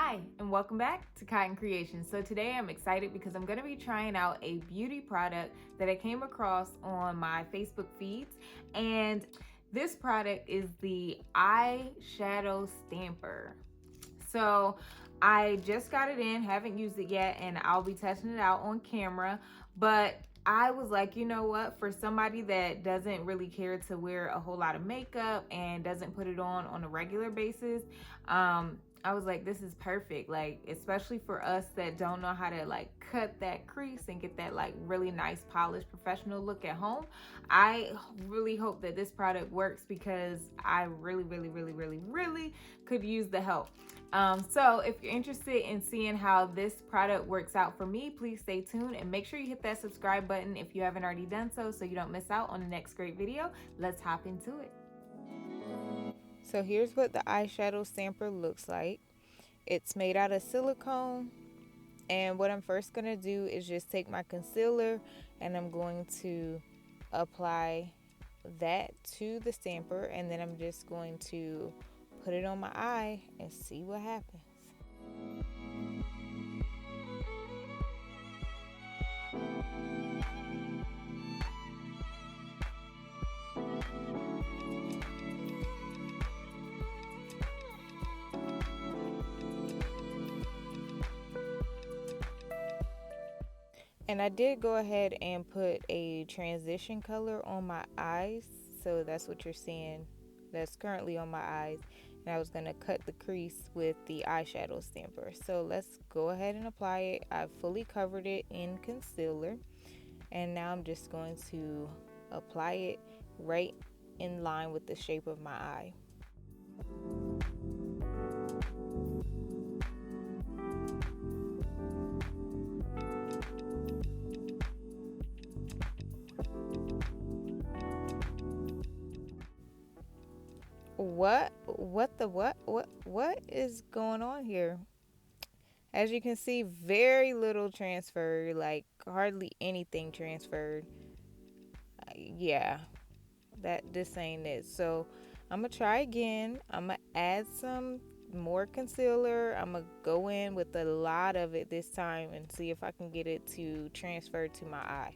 Hi, and welcome back to Cotton Creations. So today I'm excited because I'm going to be trying out a beauty product that I came across on my Facebook feeds. And this product is the Eyeshadow Stamper. So I just got it in, haven't used it yet, and I'll be testing it out on camera. But I was like, you know what, for somebody that doesn't really care to wear a whole lot of makeup and doesn't put it on a regular basis, I was like, this is perfect. Like, especially for us that don't know how to like cut that crease and get that like really nice polished professional look at home. I really hope that this product works because I really could use the help. So if you're interested in seeing how this product works out for me, please stay tuned and make sure you hit that subscribe button if you haven't already done so you don't miss out on the next great video. Let's hop into it. So here's what the eyeshadow stamper looks like. It's made out of silicone, and what I'm first going to do is just take my concealer and I'm going to apply that to the stamper, and then I'm just going to put it on my eye and see what happens. And I did go ahead and put a transition color on my eyes. So that's what you're seeing. That's currently on my eyes. And I was going to cut the crease with the eyeshadow stamper. So let's go ahead and apply it. I've fully covered it in concealer. And now I'm just going to apply it right in line with the shape of my eye. What is going on here? As you can see, very little transferred, like hardly anything transferred. Yeah, this ain't it. So I'm gonna try again. I'm gonna add some more concealer. I'm gonna go in with a lot of it this time and see if I can get it to transfer to my eye.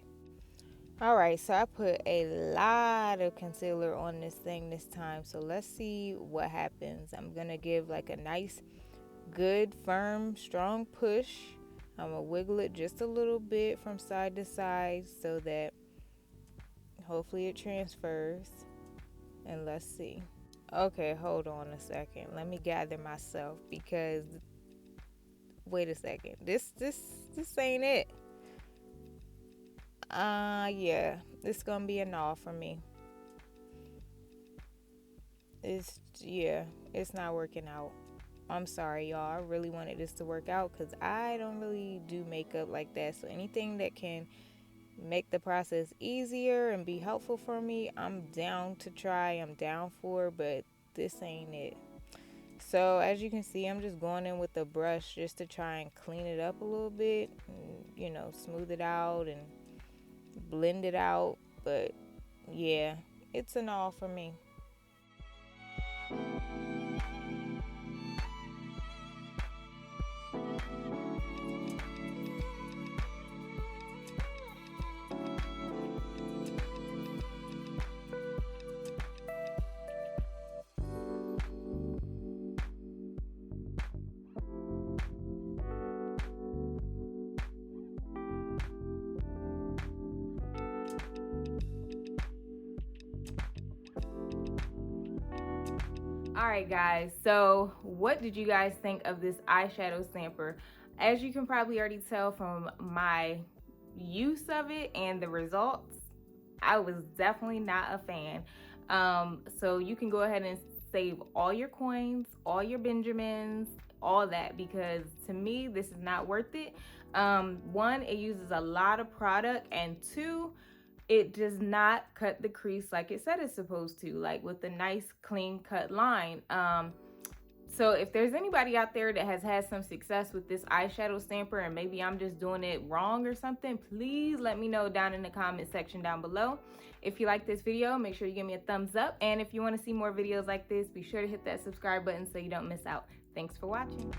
Alright, so I put a lot of concealer on this thing this time, so let's see what happens. I'm gonna give like a nice, good, firm, strong push. I'm gonna wiggle it just a little bit from side to side so that hopefully it transfers. And let's see. Okay, hold on a second. Let me gather myself because wait a second. This ain't it. Yeah, it's gonna be a no for me. It's not working out. I'm sorry, y'all. I really wanted this to work out because I don't really do makeup like that. So anything that can make the process easier and be helpful for me, I'm down to try. I'm down for, but this ain't it. So as you can see, I'm just going in with a brush just to try and clean it up a little bit, and, you know, smooth it out and blend it out. But yeah, it's an all for me. Alright guys, so what did you guys think of this eyeshadow stamper? As you can probably already tell from my use of it and the results, I was definitely not a fan. So you can go ahead and save all your coins, all your Benjamins, all that, because to me this is not worth it. One, it uses a lot of product, and two, it does not cut the crease like it said it's supposed to, like with a nice clean cut line. So if there's anybody out there that has had some success with this eyeshadow stamper and maybe I'm just doing it wrong or something, please let me know down in the comment section down below. If you like this video, make sure you give me a thumbs up. And if you want to see more videos like this, be sure to hit that subscribe button so you don't miss out. Thanks for watching.